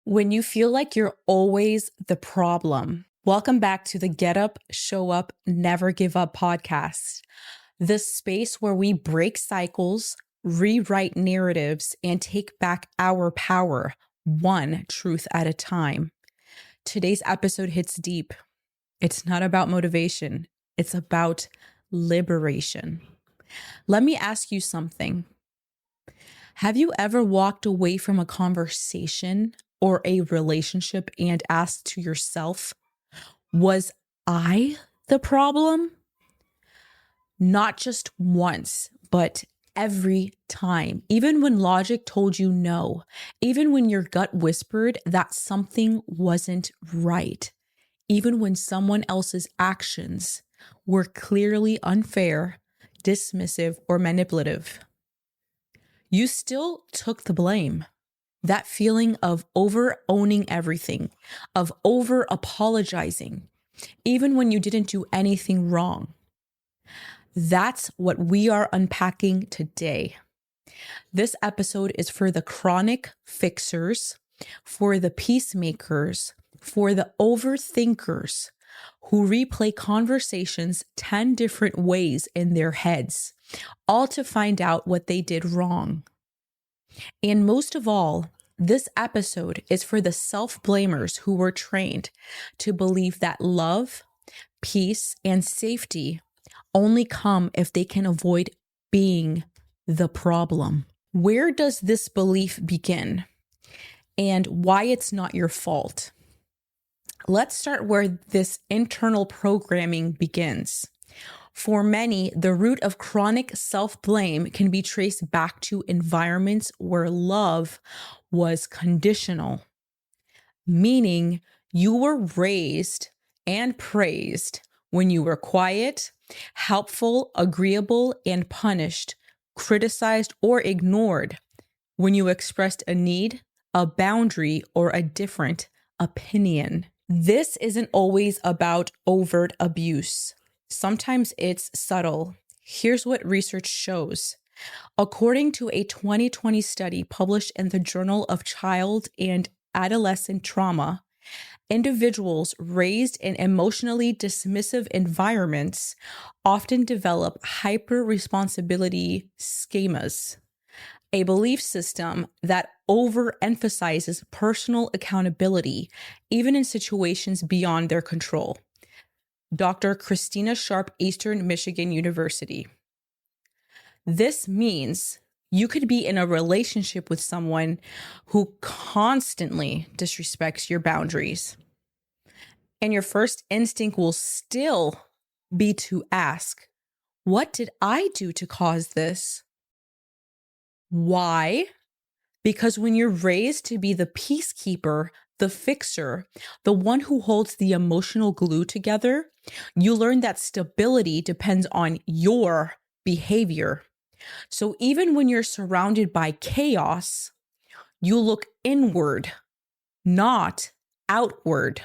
When you feel like you're always the problem, welcome back to the Get Up, Show Up, Never Give Up podcast, the space where we break cycles, rewrite narratives, and take back our power, one truth at a time. Today's episode hits deep. It's not about motivation, it's about liberation. Let me ask you something. Have you ever walked away from a conversation or a relationship and asked to yourself, was I the problem? Not just once, but every time. Even when logic told you no, even when your gut whispered that something wasn't right, even when someone else's actions were clearly unfair, dismissive, or manipulative. You still took the blame. That feeling of over-owning everything, of over-apologizing, even when you didn't do anything wrong. That's what we are unpacking today. This episode is for the chronic fixers, for the peacemakers, for the overthinkers who replay conversations 10 different ways in their heads, all to find out what they did wrong. And most of all, this episode is for the self-blamers who were trained to believe that love, peace, and safety only come if they can avoid being the problem. Where does this belief begin and why it's not your fault? Let's start where this internal programming begins. For many, the root of chronic self-blame can be traced back to environments where love was conditional, meaning you were raised and praised when you were quiet, helpful, agreeable, and punished, criticized, or ignored when you expressed a need, a boundary, or a different opinion. This isn't always about overt abuse. Sometimes it's subtle. Here's what research shows. According to a 2020 study published in the Journal of Child and Adolescent Trauma, individuals raised in emotionally dismissive environments often develop hyper-responsibility schemas, a belief system that overemphasizes personal accountability, even in situations beyond their control. Dr. Christina Sharp, Eastern Michigan University. This means you could be in a relationship with someone who constantly disrespects your boundaries. And your first instinct will still be to ask, what did I do to cause this? Why? Because when you're raised to be the peacekeeper, the fixer, the one who holds the emotional glue together, you learn that stability depends on your behavior. So even when you're surrounded by chaos, you look inward, not outward.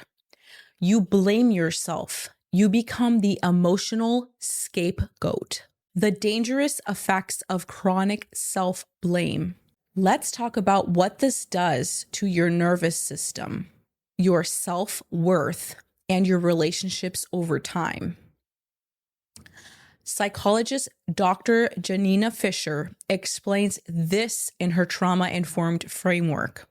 You blame yourself. You become the emotional scapegoat. The dangerous effects of chronic self-blame. Let's talk about what this does to your nervous system, your self-worth, and your relationships over time. Psychologist Dr. Janina Fisher explains this in her trauma-informed framework.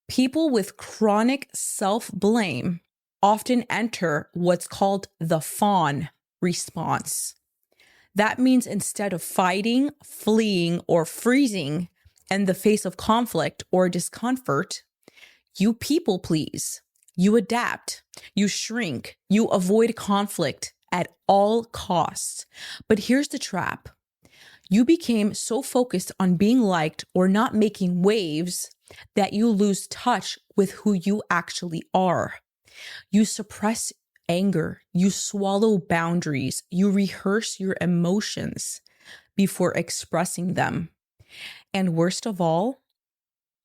People with chronic self-blame often enter what's called the fawn response. That means instead of fighting, fleeing, or freezing in the face of conflict or discomfort, you people please, you adapt, you shrink, you avoid conflict at all costs. But here's the trap. You became so focused on being liked or not making waves that you lose touch with who you actually are. You suppress anger, you swallow boundaries, you rehearse your emotions before expressing them. And worst of all,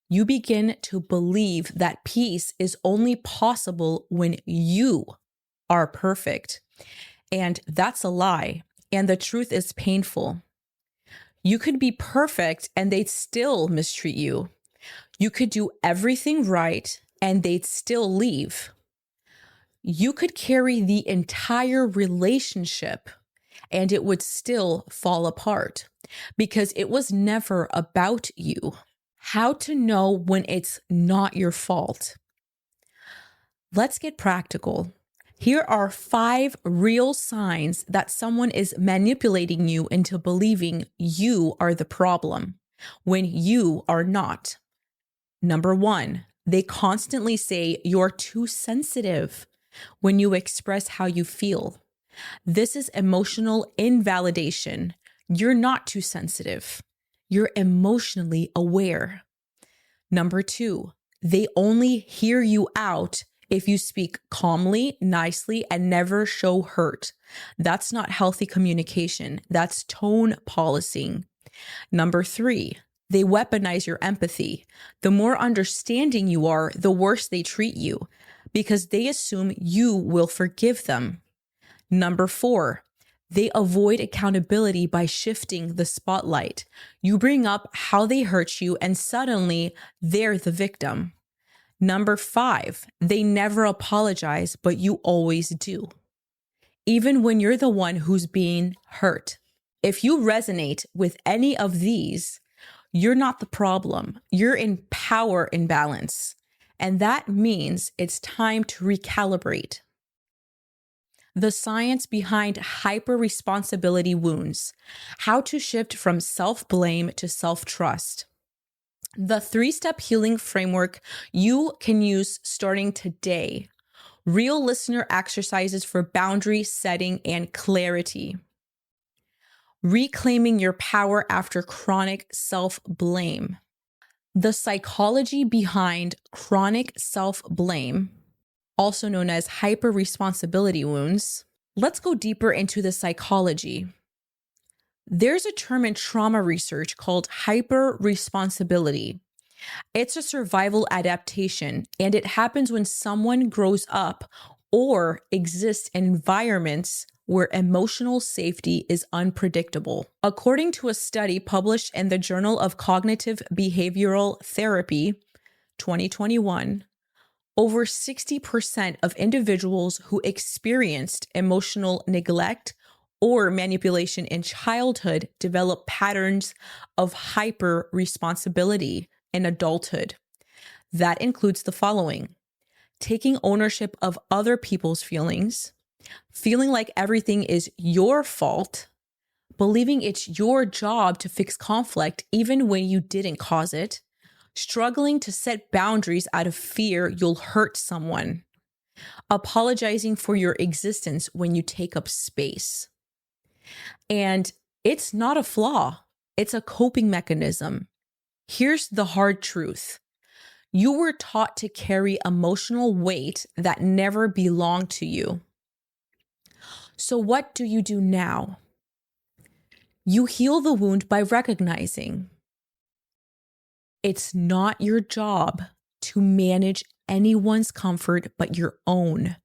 you begin to believe that peace is only possible when you are perfect. And that's a lie. And the truth is painful. You could be perfect and they'd still mistreat you. You could do everything right and they'd still leave. You could carry the entire relationship and it would still fall apart because it was never about you. How to know when it's not your fault? Let's get practical. Here are 5 real signs that someone is manipulating you into believing you are the problem when you are not. Number 1, they constantly say you're too sensitive when you express how you feel. This is emotional invalidation. You're not too sensitive. You're emotionally aware. Number 2, they only hear you out if you speak calmly, nicely, and never show hurt. That's not healthy communication. That's tone policing. Number 3, they weaponize your empathy. The more understanding you are, the worse they treat you because they assume you will forgive them. Number 4, they avoid accountability by shifting the spotlight. You bring up how they hurt you and suddenly they're the victim. Number 5, they never apologize, but you always do, even when you're the one who's being hurt. If you resonate with any of these, you're not the problem. You're in power imbalance. And that means it's time to recalibrate. The science behind hyper-responsibility wounds. How to shift from self-blame to self-trust. The 3-step healing framework you can use starting today. Real listener exercises for boundary setting and clarity. Reclaiming your power after chronic self-blame. The psychology behind chronic self-blame, also known as hyper-responsibility wounds. Let's go deeper into the psychology. There's a term in trauma research called hyper-responsibility. It's a survival adaptation, and it happens when someone grows up or exists in environments where emotional safety is unpredictable. According to a study published in the Journal of Cognitive Behavioral Therapy, 2021, over 60% of individuals who experienced emotional neglect or manipulation in childhood develop patterns of hyper-responsibility in adulthood. That includes the following: taking ownership of other people's feelings, feeling like everything is your fault, believing it's your job to fix conflict even when you didn't cause it, struggling to set boundaries out of fear you'll hurt someone, apologizing for your existence when you take up space. And it's not a flaw, it's a coping mechanism. Here's the hard truth. You were taught to carry emotional weight that never belonged to you. So what do you do now? You heal the wound by recognizing it's not your job to manage anyone's comfort but your own.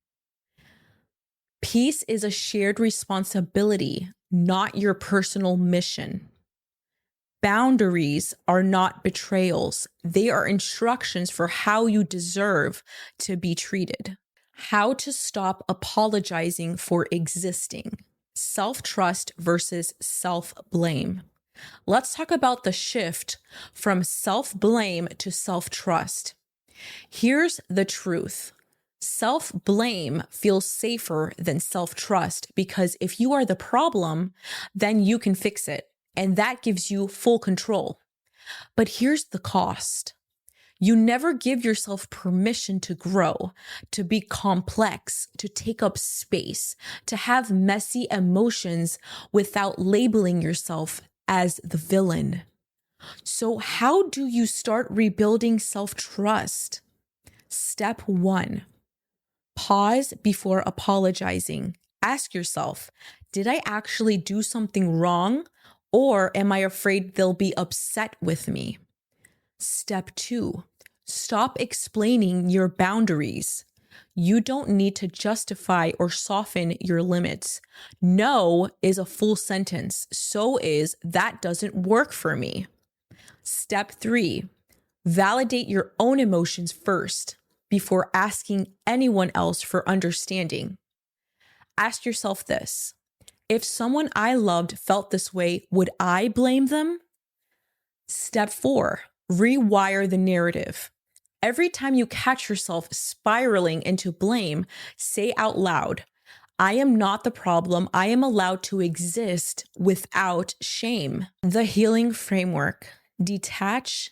Peace is a shared responsibility, not your personal mission. Boundaries are not betrayals. They are instructions for how you deserve to be treated. How to stop apologizing for existing. Self-trust versus self-blame. Let's talk about the shift from self-blame to self-trust. Here's the truth. Self-blame feels safer than self-trust because if you are the problem, then you can fix it. And that gives you full control. But here's the cost. You never give yourself permission to grow, to be complex, to take up space, to have messy emotions without labeling yourself as the villain. So how do you start rebuilding self-trust? Step 1, pause before apologizing. Ask yourself, did I actually do something wrong? Or am I afraid they'll be upset with me? Step 2, stop explaining your boundaries. You don't need to justify or soften your limits. No is a full sentence. So is that doesn't work for me. Step 3, Validate your own emotions first before asking anyone else for understanding. Ask yourself this: if someone I loved felt this way, would I blame them? Step 4, rewire the narrative. Every time you catch yourself spiraling into blame, say out loud, I am not the problem. I am allowed to exist without shame. The healing framework: detach,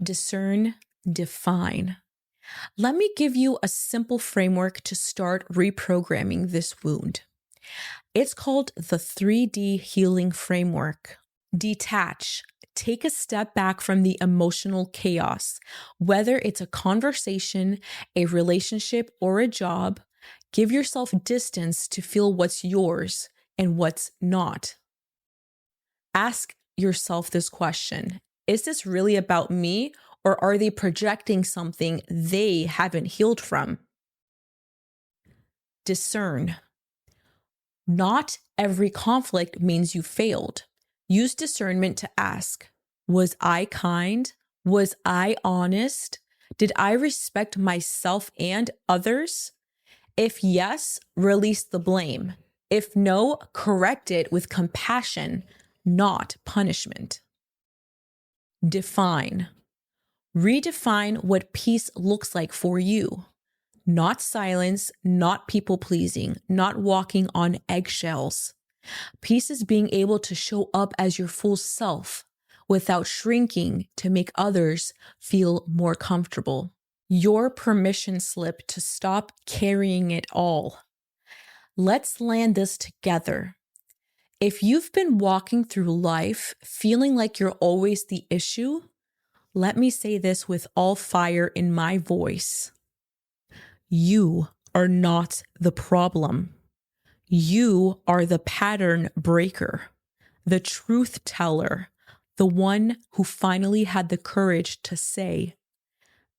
discern, define. Let me give you a simple framework to start reprogramming this wound. It's called the 3D healing framework. Detach. Take a step back from the emotional chaos. Whether it's a conversation, a relationship, or a job, give yourself distance to feel what's yours and what's not. Ask yourself this question: is this really about me, or are they projecting something they haven't healed from? Discern. Not every conflict means you failed. Use discernment to ask, was I kind? Was I honest? Did I respect myself and others? If yes, release the blame. If no, correct it with compassion, not punishment. Define. Redefine what peace looks like for you. Not silence, not people pleasing, not walking on eggshells. Peace is being able to show up as your full self without shrinking to make others feel more comfortable. Your permission slip to stop carrying it all. Let's land this together. If you've been walking through life feeling like you're always the issue, let me say this with all fire in my voice. You are not the problem. You are the pattern breaker, the truth teller, the one who finally had the courage to say,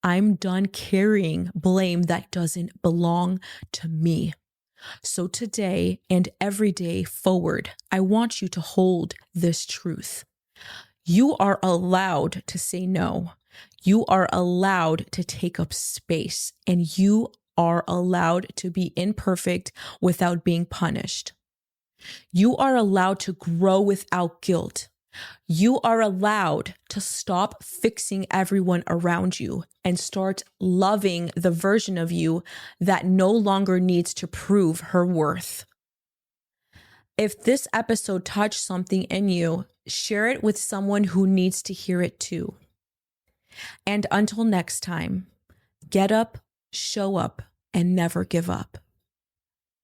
I'm done carrying blame that doesn't belong to me. So today and every day forward, I want you to hold this truth. You are allowed to say no. You are allowed to take up space, and you are allowed to be imperfect without being punished. You are allowed to grow without guilt. You are allowed to stop fixing everyone around you and start loving the version of you that no longer needs to prove her worth. If this episode touched something in you, share it with someone who needs to hear it too. And until next time, get up, show up, and never give up.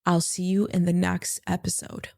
I'll see you in the next episode.